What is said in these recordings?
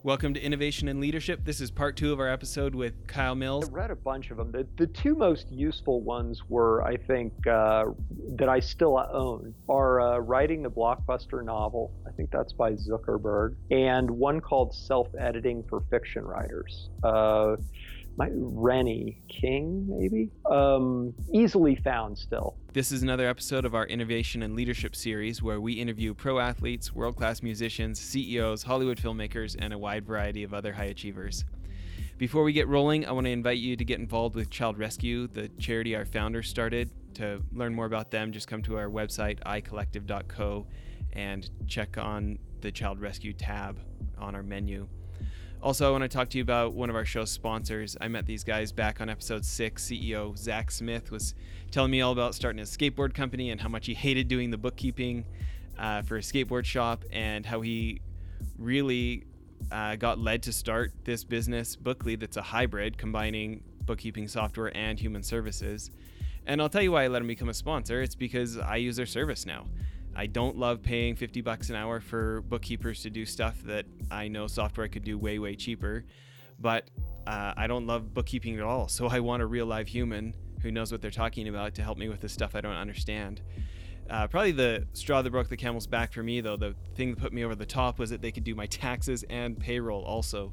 Welcome to Innovation and Leadership. This is part 2 of our episode with Kyle Mills. I read a bunch of them. The two most useful ones were, I think, that I still own are writing the blockbuster novel. I think that's by Zuckerberg, and one called Self-Editing for Fiction Writers. Rennie King, maybe? Easily found still. This is another episode of our Innovation and Leadership series where we interview pro athletes, world-class musicians, CEOs, Hollywood filmmakers, and a wide variety of other high achievers. Before we get rolling, I want to invite you to get involved with Child Rescue, the charity our founder started. To learn more about them, just come to our website, icollective.co, and check on the Child Rescue tab on our menu. Also, I want to talk to you about one of our show's sponsors. I met these guys back on episode 6. CEO Zach Smith was telling me all about starting a skateboard company and how much he hated doing the bookkeeping for a skateboard shop, and how he really got led to start this business, Bookly, that's a hybrid combining bookkeeping software and human services. And I'll tell you why I let him become a sponsor. It's because I use their service now. I don't love paying $50 an hour for bookkeepers to do stuff that I know software could do way, way cheaper. But I don't love bookkeeping at all. So I want a real live human who knows what they're talking about to help me with the stuff I don't understand. Probably the straw that broke the camel's back for me, though, the thing that put me over the top was that they could do my taxes and payroll also.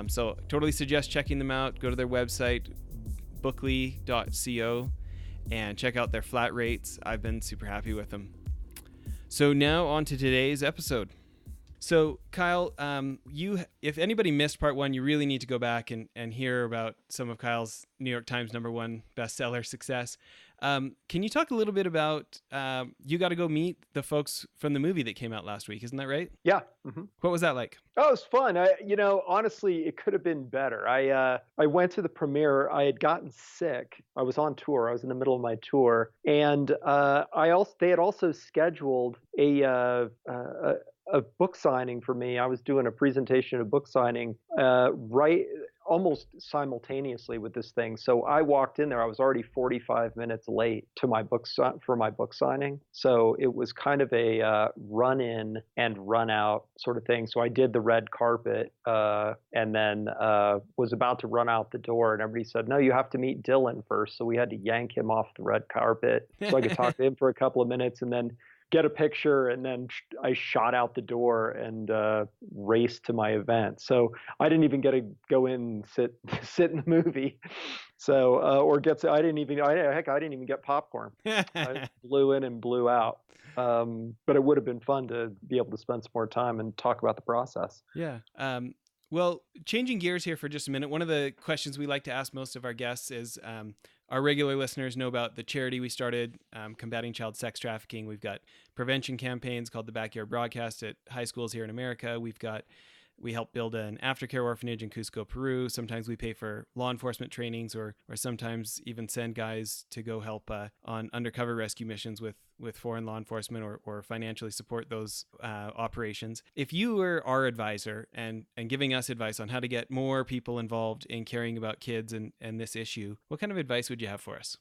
So totally suggest checking them out. Go to their website, bookly.co, and check out their flat rates. I've been super happy with them. So now on to today's episode. So Kyle, if anybody missed part 1, you really need to go back and hear about some of Kyle's New York Times #1 bestseller success. Can you talk a little bit about, you got to go meet the folks from the movie that came out last week, isn't that right? Yeah. Mm-hmm. What was that like? Oh, it was fun. Honestly, it could have been better. I went to the premiere. I had gotten sick. I was on tour. I was in the middle of my tour, and they had also scheduled a book signing for me. I was doing a presentation, a book signing, right almost simultaneously with this thing. So I walked in there. I was already 45 minutes late to my for my book signing. So it was kind of a run in and run out sort of thing. So I did the red carpet and then was about to run out the door, and everybody said, "No, you have to meet Dylan first." So we had to yank him off the red carpet so I could talk to him for a couple of minutes, and then get a picture, and then I shot out the door and raced to my event. So I didn't even get to go in and sit in the movie. So I didn't even get popcorn. I blew in and blew out. But it would have been fun to be able to spend some more time and talk about the process. Yeah. Well, changing gears here for just a minute, one of the questions we like to ask most of our guests is, our regular listeners know about the charity we started, combating child sex trafficking. We've got prevention campaigns called the Backyard Broadcast at high schools here in America. We help build an aftercare orphanage in Cusco, Peru. Sometimes we pay for law enforcement trainings, or sometimes even send guys to go help on undercover rescue missions with foreign law enforcement, or financially support those operations. If you were our advisor and giving us advice on how to get more people involved in caring about kids and this issue, what kind of advice would you have for us?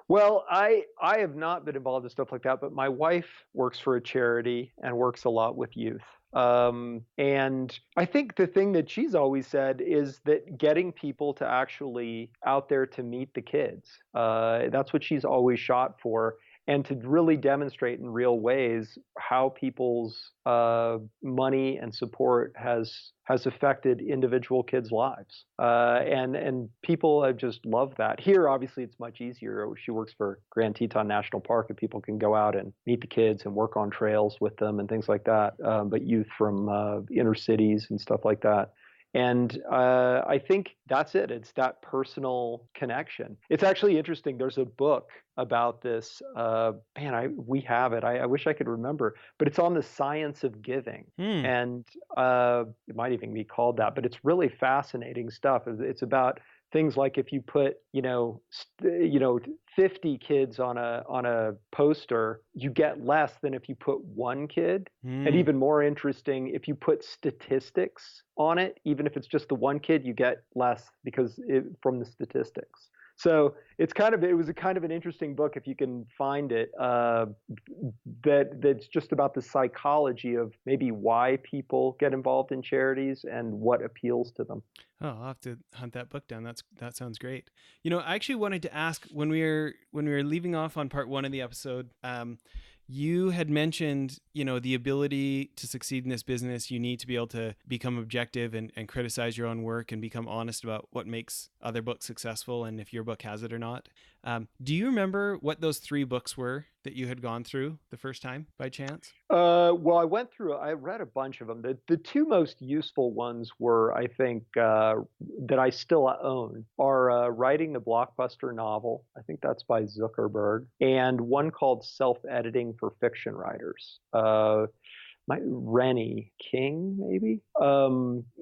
Well, I have not been involved in stuff like that, but my wife works for a charity and works a lot with youth. And I think the thing that she's always said is that getting people to actually out there to meet the kids, that's what she's always shot for. And to really demonstrate in real ways how people's money and support has affected individual kids' lives, and people have just loved that. Here, obviously, it's much easier. She works for Grand Teton National Park, and people can go out and meet the kids and work on trails with them and things like that. But youth from inner cities and stuff like that. And I think that's it. It's that personal connection. It's actually interesting. There's a book about this. We have it. I wish I could remember, but it's on the science of giving. And it might even be called that, but it's really fascinating stuff. It's about things like if you put, 50 kids on a poster, you get less than if you put one kid. And even more interesting, if you put statistics on it, even if it's just the one kid, you get less from the statistics. So it was a kind of an interesting book if you can find it. That's just about the psychology of maybe why people get involved in charities and what appeals to them. Oh, I'll have to hunt that book down. That sounds great. I actually wanted to ask when we were leaving off on part one of the episode. You had mentioned, the ability to succeed in this business, you need to be able to become objective and criticize your own work and become honest about what makes other books successful and if your book has it or not. Do you remember what those 3 books were that you had gone through the first time by chance? Well, I read a bunch of them. The 2 most useful ones were, I think, that I still own are Writing the Blockbuster Novel. I think that's by Zuckerberg, and one called Self-Editing for Fiction Writers. Rennie King, maybe,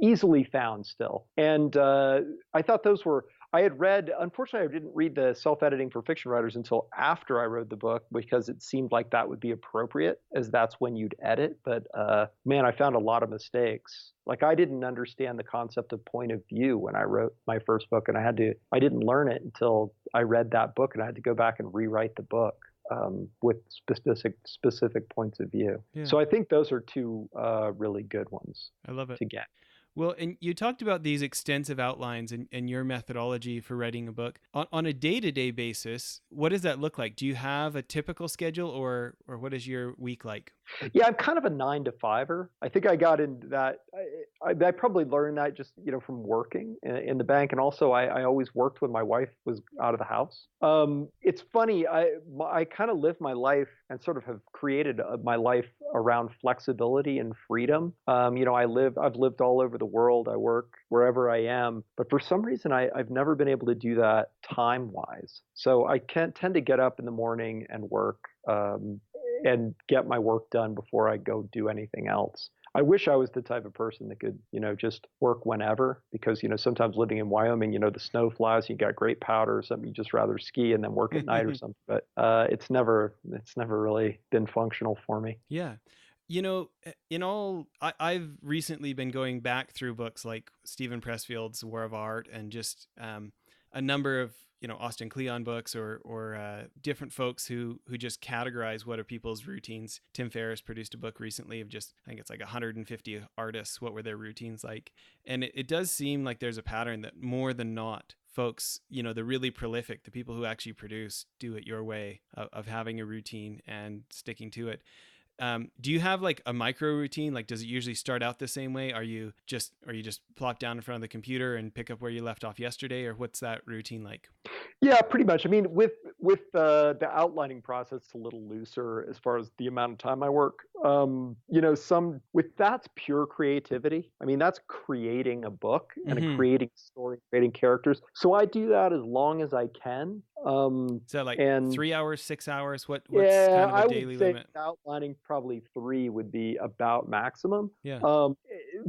easily found still. And I thought those were. I had read, unfortunately, I didn't read the Self-Editing for Fiction Writers until after I wrote the book because it seemed like that would be appropriate, as that's when you'd edit. But man, I found a lot of mistakes. Like I didn't understand the concept of point of view when I wrote my first book, and I didn't learn it until I read that book, and I had to go back and rewrite the book. With specific points of view. Yeah. So I think those are 2 really good ones. I love it. To get. Well, and you talked about these extensive outlines and your methodology for writing a book. On a day-to-day basis, what does that look like? Do you have a typical schedule or what is your week like? Yeah, I'm kind of a 9-to-5er. I think I got into that. I probably learned that just, from working in the bank. And also I always worked when my wife was out of the house. It's funny. I kind of live my life and sort of have created my life around flexibility and freedom. I've lived all over the world. I work wherever I am, but for some reason I've never been able to do that time wise. So I can't tend to get up in the morning and work, and get my work done before I go do anything else. I wish I was the type of person that could, just work whenever, because, sometimes living in Wyoming, the snow flies, you got great powder or something, you just rather ski and then work at night or something. But it's never really been functional for me. Yeah. I've recently been going back through books like Stephen Pressfield's War of Art and just a number of Austin Kleon books or different folks who just categorize what are people's routines. Tim Ferriss produced a book recently of just, I think it's like 150 artists. What were their routines like? And it does seem like there's a pattern that more than not, folks, the really prolific, the people who actually produce, do it your way of having a routine and sticking to it. Do you have like a micro routine? Like, does it usually start out the same way? Are you just plop down in front of the computer and pick up where you left off yesterday, or what's that routine like? Yeah, pretty much. I mean, with the outlining process, it's a little looser as far as the amount of time I work. That's pure creativity. I mean, that's creating a book and creating a story, creating characters. So I do that as long as I can. Is that like 3 hours, 6 hours? What's kind of a daily limit? Outlining probably 3 would be about maximum. Yeah.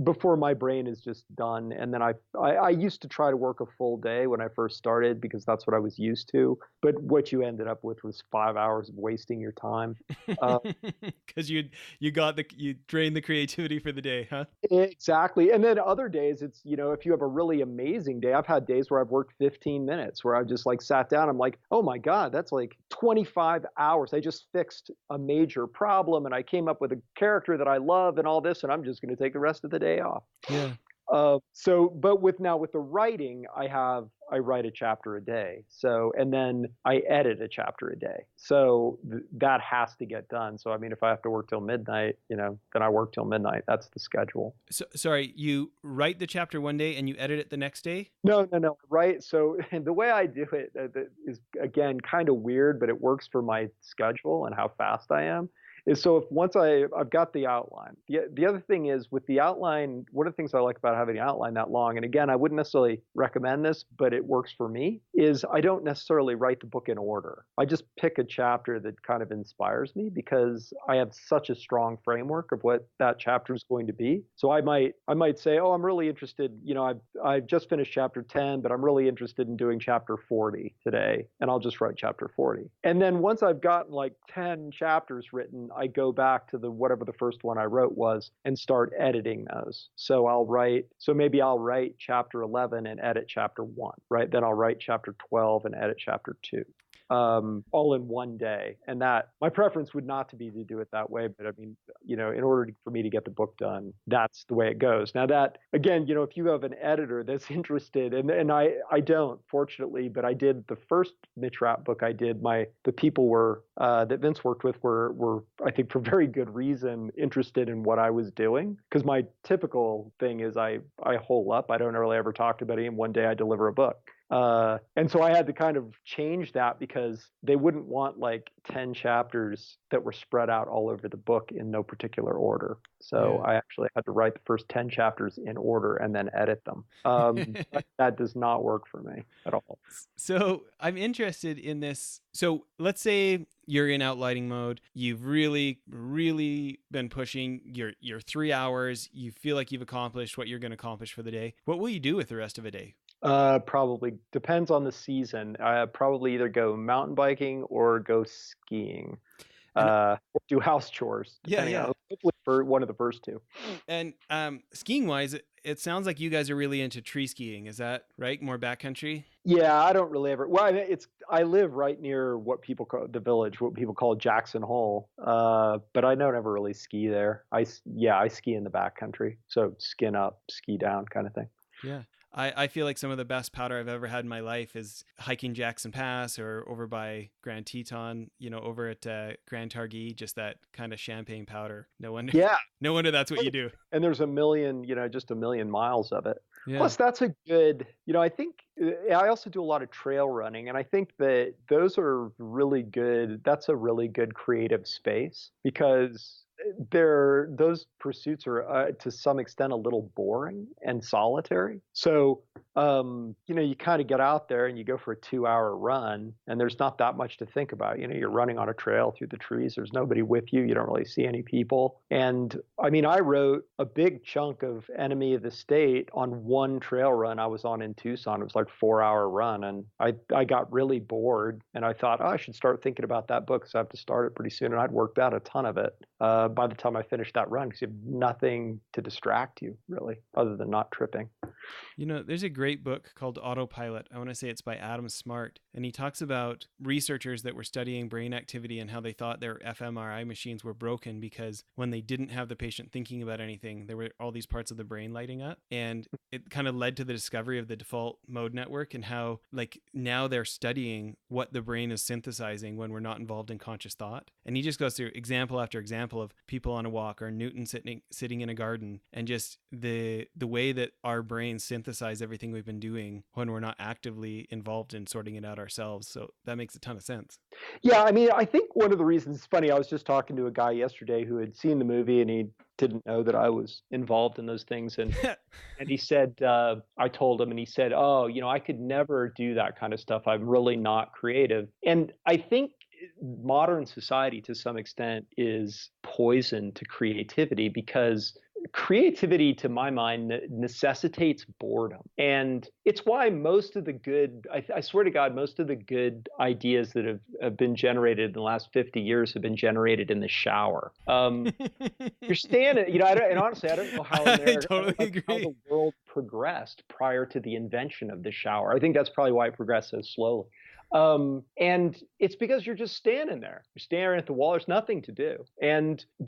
Before my brain is just done, and then I used to try to work a full day when I first started because that's what I was used to. But what you ended up with was 5 hours of wasting your time. Because you drained the creativity for the day, huh? Exactly. And then other days, it's if you have a really amazing day. I've had days where I've worked 15 minutes, where I've just like sat down. I'm like, oh my God, that's like 25 hours. I just fixed a major problem and I came up with a character that I love and all this, and I'm just going to take the rest of the day off. Yeah. But with the writing, I write a chapter a day. So, and then I edit a chapter a day. So that has to get done. So, I mean, if I have to work till midnight, then I work till midnight. That's the schedule. So, sorry, you write the chapter one day and you edit it the next day? No. Right. So the way I do it is, again, kind of weird, but it works for my schedule and how fast I am. Is so if once I've got the outline, the other thing is with the outline, one of the things I like about having an outline that long, and again, I wouldn't necessarily recommend this, but it works for me, is I don't necessarily write the book in order. I just pick a chapter that kind of inspires me because I have such a strong framework of what that chapter is going to be. So I might say, oh, I'm really interested, I've just finished chapter 10, but I'm really interested in doing chapter 40 today, and I'll just write chapter 40. And then once I've gotten like 10 chapters written, I go back to the whatever the first one I wrote was and start editing those. So maybe I'll write chapter 11 and edit chapter 1, right? Then I'll write chapter 12 and edit chapter 2. All in one day. And that my preference would not to be to do it that way. But I mean, in order for me to get the book done, that's the way it goes. Now that, again, if you have an editor that's interested, and I don't, fortunately, but I did the first Mitch Rapp book I did, the people that Vince worked with were, I think for very good reason, interested in what I was doing. Because my typical thing is I hole up. I don't really ever talk to anybody, and one day I deliver a book. And so I had to kind of change that because they wouldn't want like 10 chapters that were spread out all over the book in no particular order. So I actually had to write the first 10 chapters in order and then edit them. That does not work for me at all. So I'm interested in this. So let's say you're in outlining mode. You've really, really been pushing your 3 hours. You feel like you've accomplished what you're going to accomplish for the day. What will you do with the rest of a day? Probably depends on the season. Probably either go mountain biking or go skiing, or do house chores. On, hopefully for one of the first two. And skiing wise, it sounds like you guys are really into tree skiing. Is that right? More backcountry? Yeah, I don't really ever. Well, I live right near what people call the village, what people call Jackson Hole. But I don't ever really ski there. I ski in the backcountry, so skin up, ski down, kind of thing. Yeah. I feel like some of the best powder I've ever had in my life is hiking Jackson Pass or over by Grand Teton, over at Grand Targhee, just that kind of champagne powder. No wonder that's what you do. And there's just a million miles of it. Yeah. Plus, that's a good, I think I also do a lot of trail running, and I think that those are really good. That's a really good creative space because those pursuits are to some extent a little boring and solitary. So you kind of get out there and you go for a 2-hour run, and there's not that much to think about. You're running on a trail through the trees. There's nobody with you. You don't really see any people. And I mean, I wrote a big chunk of Enemy of the State on one trail run I was on in Tucson. It was like a 4-hour run, and I got really bored, and I thought, I should start thinking about that book because I have to start it pretty soon. And I'd worked out a ton of it by the time I finished that run because you have nothing to distract you really other than not tripping. There's a great book called Autopilot. I want to say it's by Adam Smart. And he talks about researchers that were studying brain activity and how they thought their fMRI machines were broken because when they didn't have the patient thinking about anything, there were all these parts of the brain lighting up. And it kind of led to the discovery of the default mode network and how now they're studying what the brain is synthesizing when we're not involved in conscious thought. And he just goes through example after example of people on a walk or Newton sitting in a garden, and just the way that our brains synthesize everything we've been doing when we're not actively involved in sorting it out ourselves. So that makes a ton of sense. Yeah, I mean, I think one of the reasons it's funny, I was just talking to a guy yesterday who had seen the movie and he didn't know that I was involved in those things. And and he said, I told him, and he said, I could never do that kind of stuff. I'm really not creative. And I think modern society to some extent is poison to creativity because creativity, to my mind, necessitates boredom. And it's why most of the good, I swear to God, most of the good ideas that have been generated in the last 50 years have been generated in the shower. You're standing, and honestly, I don't know how how the world progressed prior to the invention of the shower. I think that's probably why it progressed so slowly. And it's because you're just standing there. You're staring at the wall. There's nothing to do.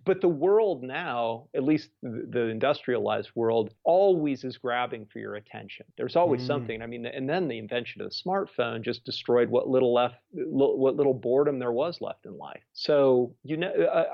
But the world now, at least the industrialized world, always is grabbing for your attention. There's always something. I mean, and then the invention of the smartphone just destroyed what little boredom there was left in life. So,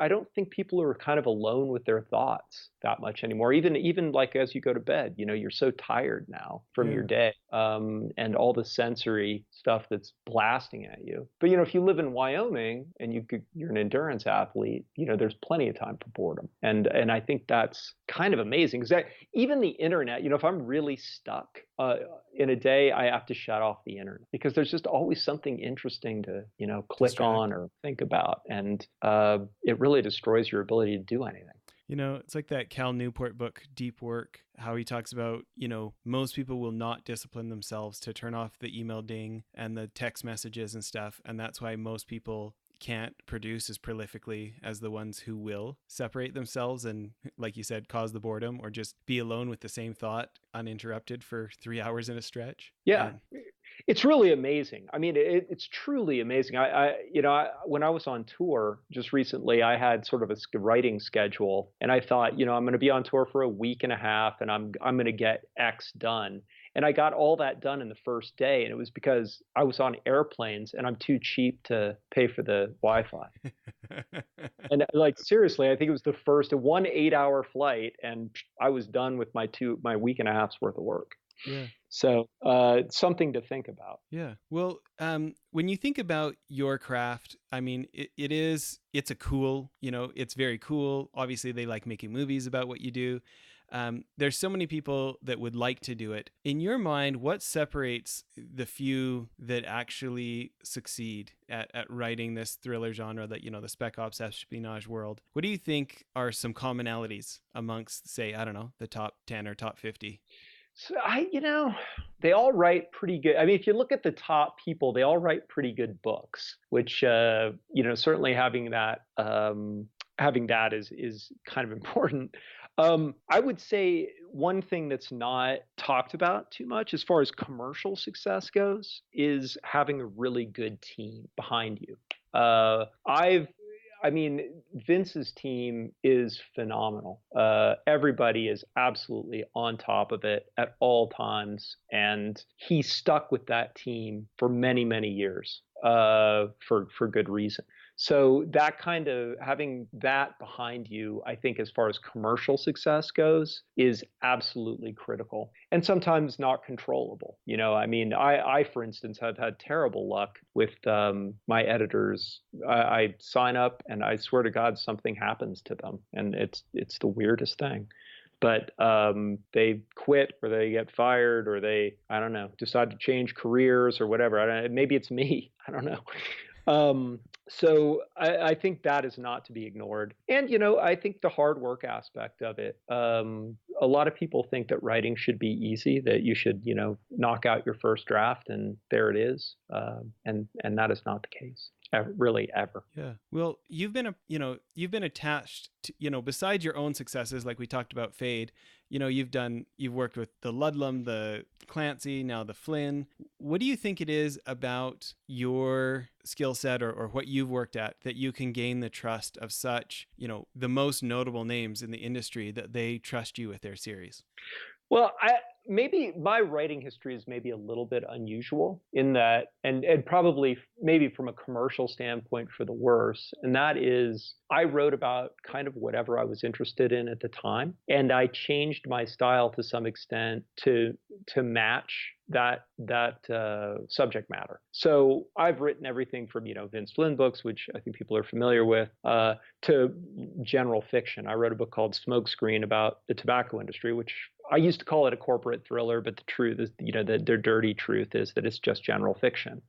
I don't think people are kind of alone with their thoughts that much anymore. Even like as you go to bed, you're so tired now from your day, and all the sensory stuff that's blasting at you. But if you live in Wyoming and you're an endurance athlete, there's plenty of time for boredom. And I think that's kind of amazing because even the internet, if I'm really stuck in a day, I have to shut off the internet because there's just always something interesting to click on or think about, and it really destroys your ability to do anything. It's like that Cal Newport book, Deep Work, how he talks about, most people will not discipline themselves to turn off the email ding and the text messages and stuff. And that's why most people can't produce as prolifically as the ones who will separate themselves and, like you said, cause the boredom or just be alone with the same thought uninterrupted for 3 hours in a stretch. Yeah. And It's really amazing. I mean, it's truly amazing. When I was on tour just recently, I had sort of a writing schedule, and I thought, I'm going to be on tour for a week and a half, and I'm going to get X done. And I got all that done in the first day, and it was because I was on airplanes, and I'm too cheap to pay for the Wi-Fi. And like seriously, I think it was the first 8-hour flight, and I was done with my week and a half's worth of work. yeah. So something to think about. Yeah. Well, when you think about your craft, I mean, it's a cool, it's very cool. Obviously, they like making movies about what you do. There's so many people that would like to do it. In your mind, what separates the few that actually succeed at writing this thriller genre, that, the spec ops espionage world? What do you think are some commonalities amongst, say, I don't know, the top 10 or top 50? So they all write pretty good. I mean, if you look at the top people, they all write pretty good books, which, certainly having that is kind of important. I would say one thing that's not talked about too much as far as commercial success goes is having a really good team behind you. Vince's team is phenomenal. Everybody is absolutely on top of it at all times, and he stuck with that team for many, many years for good reason. So that kind of having that behind you, I think, as far as commercial success goes, is absolutely critical and sometimes not controllable. I for instance, have had terrible luck with my editors. I sign up and I swear to God, something happens to them. And it's the weirdest thing. But they quit or they get fired or they, I don't know, decide to change careers or whatever. Maybe it's me. I don't know. So I think that is not to be ignored. And, I think the hard work aspect of it, a lot of people think that writing should be easy, that you should, knock out your first draft and there it is. And that is not the case. Really ever. Yeah. Well, you've been attached to, besides your own successes, like we talked about Fade, you've worked with the Ludlum, the Clancy, now the Flynn. What do you think it is about your skill set or what you've worked at that you can gain the trust of such, the most notable names in the industry, that they trust you with their series? Well, maybe my writing history is maybe a little bit unusual in that, and probably maybe from a commercial standpoint for the worse. And that is, I wrote about kind of whatever I was interested in at the time, and I changed my style to some extent to match that subject matter. So I've written everything from Vince Flynn books, which I think people are familiar with, to general fiction. I wrote a book called Smokescreen about the tobacco industry, which I used to call it a corporate thriller, but the truth is, their dirty truth is that it's just general fiction.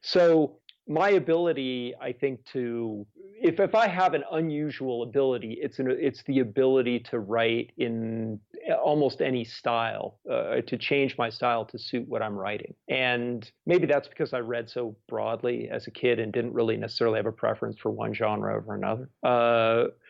So my ability, I think, if I have an unusual ability, it's the ability to write in almost any style, to change my style to suit what I'm writing. And maybe that's because I read so broadly as a kid and didn't really necessarily have a preference for one genre over another.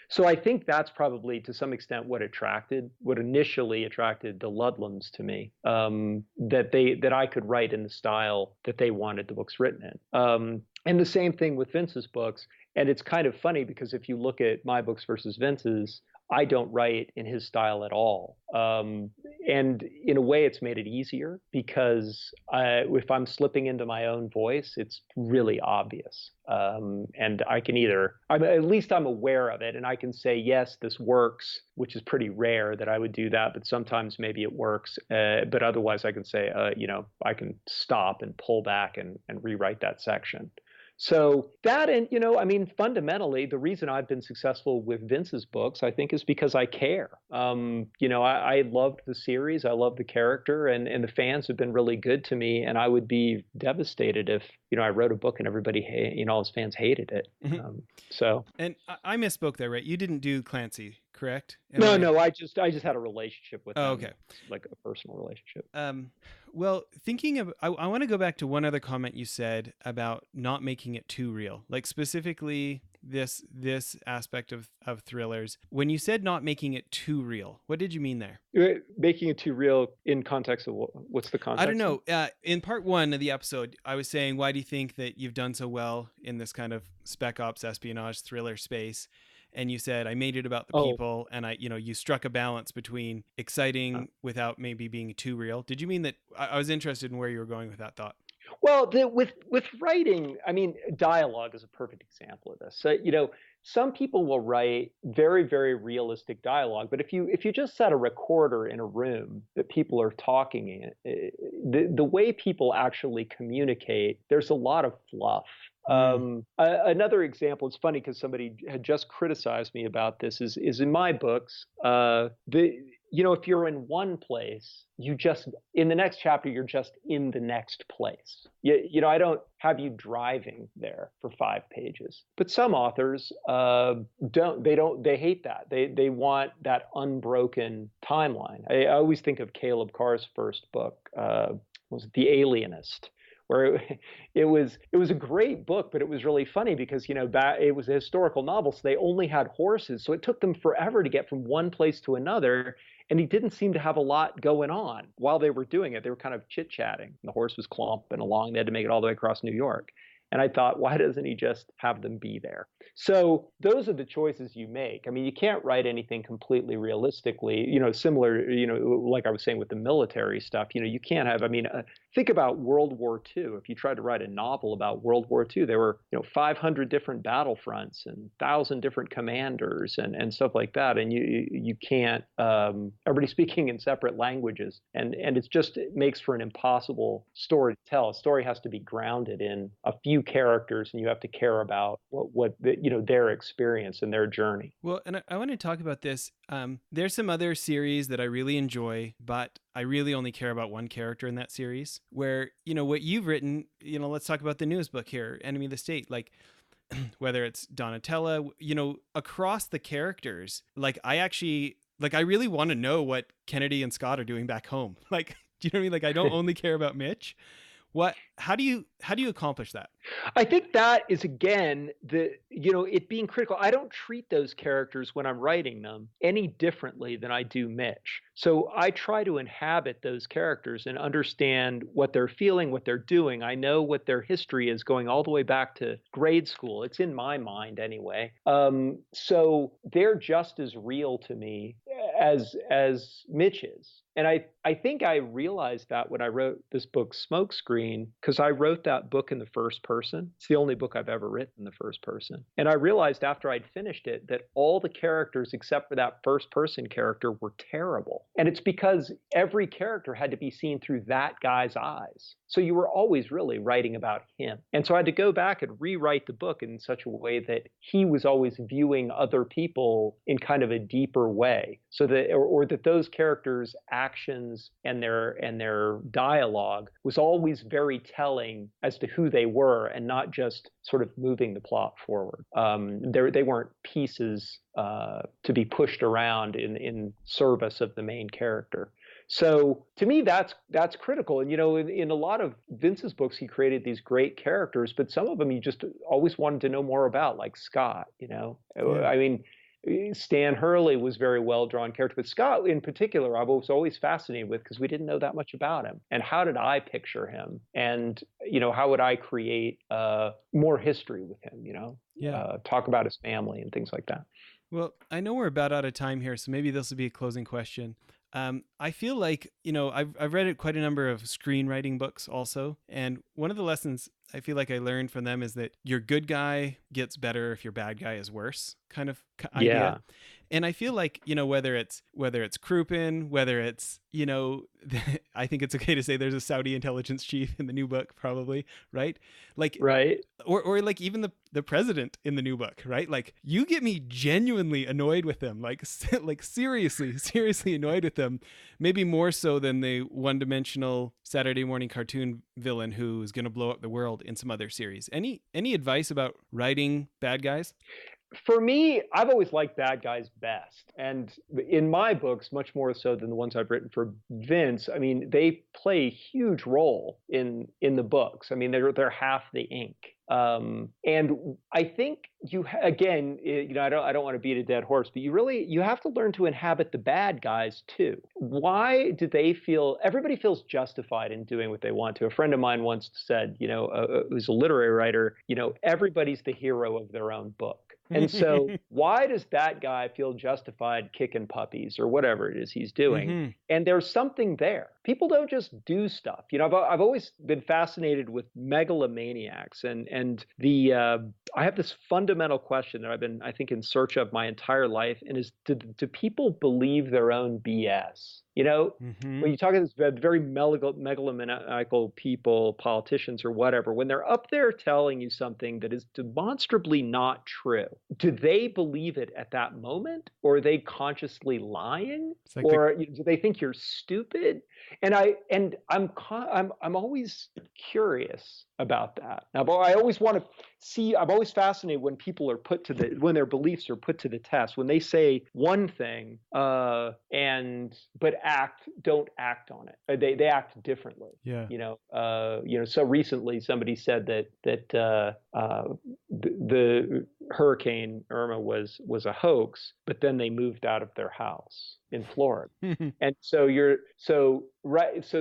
So I think that's probably to some extent what initially attracted the Ludlums to me, that I could write in the style that they wanted the books written in. And the same thing with Vince's books. And it's kind of funny because if you look at my books versus Vince's, I don't write in his style at all. And in a way, it's made it easier because if I'm slipping into my own voice, it's really obvious. And I can at least I'm aware of it. And I can say, yes, this works, which is pretty rare that I would do that. But sometimes maybe it works. But otherwise, I can say, I can stop and pull back and rewrite that section. So that, and, fundamentally, the reason I've been successful with Vince's books, I think, is because I care. I loved the series. I love the character, and the fans have been really good to me. And I would be devastated if, I wrote a book and everybody, all his fans hated it. And I misspoke there, right? You didn't do Clancy. correct? No, I just had a relationship with Oh, them, okay. like a personal relationship. Well, thinking of, I want to go back to one other comment you said about not making it too real, like specifically this aspect of thrillers. When you said not making it too real, what did you mean there? Making it too real in context of what's the I don't context? know. In part one of the episode, I was saying, why do you think that you've done so well in this kind of spec ops espionage thriller space? And you said, I made it about the Oh, people, and you struck a balance between exciting without maybe being too real. Did you mean that? I was interested in where you were going with that thought. well, with writing, I mean, dialogue is a perfect example of this. So, some people will write very, very realistic dialogue, but if you just set a recorder in a room that people are talking in, the way people actually communicate, there's a lot of fluff. Another example, it's funny because somebody had just criticized me about this, is in my books, if you're in one place, in the next chapter, you're just in the next place. I don't have you driving there for 5 pages. But some authors they hate that. They want that unbroken timeline. I always think of Caleb Carr's first book, was it The Alienist? Where it was a great book, but it was really funny because it was a historical novel, so they only had horses, so it took them forever to get from one place to another, and he didn't seem to have a lot going on while they were doing it. They were kind of chit-chatting. The horse was clomping along. They had to make it all the way across New York. And I thought, why doesn't he just have them be there? So those are the choices you make. I mean, you can't write anything completely realistically, similar, like I was saying with the military stuff, you can't have, think about World War II. If you tried to write a novel about World War II, there were, 500 different battlefronts and 1,000 different commanders and stuff like that. And you can't, everybody speaking in separate languages. And it makes for an impossible story to tell. A story has to be grounded in a few characters, and you have to care about what their experience and their journey. Well, and I want to talk about this. There's some other series that I really enjoy, but I really only care about one character in that series. Where what you've written, let's talk about the newest book here, Enemy of the State. Like, whether it's Donatella, across the characters, like I really want to know what Kennedy and Scott are doing back home. Like, do you know what I mean? Like, I don't only care about Mitch. How do you accomplish that? I think that is, again, it being critical. I don't treat those characters when I'm writing them any differently than I do Mitch. So I try to inhabit those characters and understand what they're feeling, what they're doing. I know what their history is going all the way back to grade school. It's in my mind anyway. So they're just as real to me as Mitch is. And I think I realized that when I wrote this book, Smokescreen, because I wrote that book in the first person. It's the only book I've ever written in the first person. And I realized after I'd finished it that all the characters except for that first person character were terrible. And it's because every character had to be seen through that guy's eyes. So you were always really writing about him. And so I had to go back and rewrite the book in such a way that he was always viewing other people in kind of a deeper way, so that or that those characters' actions and their dialogue was always very telling as to who they were, and not just sort of moving the plot forward. They weren't pieces to be pushed around in service of the main character. So to me, that's critical. And, in a lot of Vince's books, he created these great characters, but some of them you just always wanted to know more about, like Scott, Yeah. I mean, Stan Hurley was very well-drawn character, but Scott in particular, I was always fascinated with because we didn't know that much about him. And how did I picture him? And, how would I create more history with him, talk about his family and things like that. Well, I know we're about out of time here, so maybe this will be a closing question. I feel like, I've read quite a number of screenwriting books also. And one of the lessons I feel like I learned from them is that your good guy gets better if your bad guy is worse, kind of idea. Yeah. And I feel like, whether it's Krupin, whether it's, I think it's okay to say there's a Saudi intelligence chief in the new book, probably, right? Like, right. Or like even the president in the new book, right? Like, you get me genuinely annoyed with them, like seriously annoyed with them, maybe more so than the one-dimensional Saturday morning cartoon villain who's going to blow up the world in some other series. Any advice about writing bad guys? For me, I've always liked bad guys best. And in my books, much more so than the ones I've written for Vince, I mean, they play a huge role in the books. I mean, they're half the ink. And I think again, I don't want to beat a dead horse, but you have to learn to inhabit the bad guys too. Why do they feel? Everybody feels justified in doing what they want to. A friend of mine once said, who's a literary writer, everybody's the hero of their own book. And so why does that guy feel justified kicking puppies or whatever it is he's doing? Mm-hmm. And there's something there. People don't just do stuff. I've always been fascinated with megalomaniacs, and I have this fundamental question that I've been, I think, in search of my entire life, and is do people believe their own BS? Mm-hmm. When you talk about this very megalomaniacal people, politicians or whatever, when they're up there telling you something that is demonstrably not true, do they believe it at that moment, or are they consciously lying, like or do they think you're stupid? And I'm always curious about that. Now, I always want to see. I'm always fascinated when people are when their beliefs are put to the test. When they say one thing, but don't act on it. They act differently. Yeah. So recently somebody said that the Hurricane Irma was a hoax, but then they moved out of their house in Florida. And so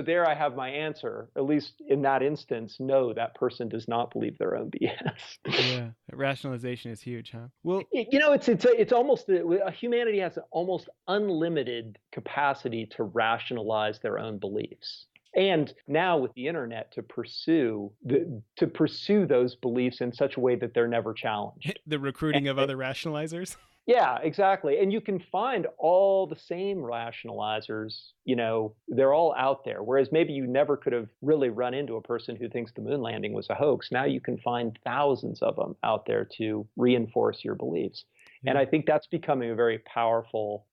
there I have my answer. At least in that instance, no, that person does not believe their own BS. Yeah, rationalization is huge, huh? Well, it's almost humanity has an almost unlimited capacity to rationalize their own beliefs. And now with the internet, to pursue those beliefs in such a way that they're never challenged. The recruiting of other rationalizers. Yeah, exactly. And you can find all the same rationalizers, they're all out there. Whereas maybe you never could have really run into a person who thinks the moon landing was a hoax. Now you can find thousands of them out there to reinforce your beliefs. And I think that's becoming a very powerful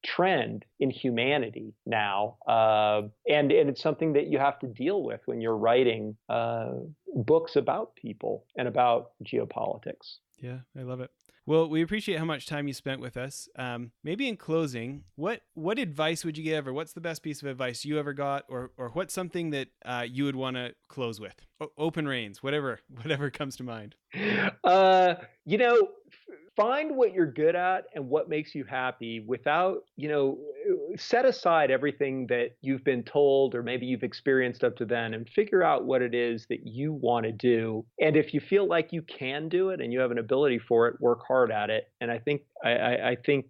trend in humanity now. And it's something that you have to deal with when you're writing books about people and about geopolitics. Yeah, I love it. Well, we appreciate how much time you spent with us. Maybe in closing, what advice would you give, or what's the best piece of advice you ever got, or what's something that you would want to close with? Open reins, whatever comes to mind. Find what you're good at and what makes you happy without, set aside everything that you've been told or maybe you've experienced up to then, and figure out what it is that you want to do. And if you feel like you can do it and you have an ability for it, work hard at it. And I think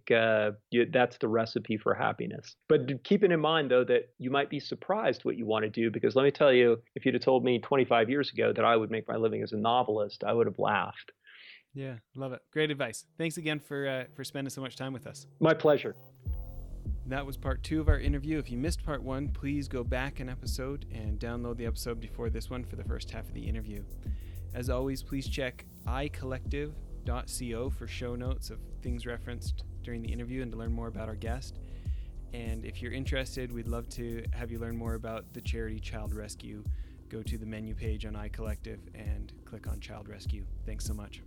that's the recipe for happiness. But keeping in mind, though, that you might be surprised what you want to do, because let me tell you, if you'd have told me 25 years ago that I would make my living as a novelist, I would have laughed. Yeah, love it. Great advice. Thanks again for spending so much time with us. My pleasure. That was part 2 of our interview. If you missed part 1, please go back an episode and download the episode before this one for the first half of the interview. As always, please check icollective.co for show notes of things referenced during the interview and to learn more about our guest. And if you're interested, we'd love to have you learn more about the charity Child Rescue. Go to the menu page on iCollective and click on Child Rescue. Thanks so much.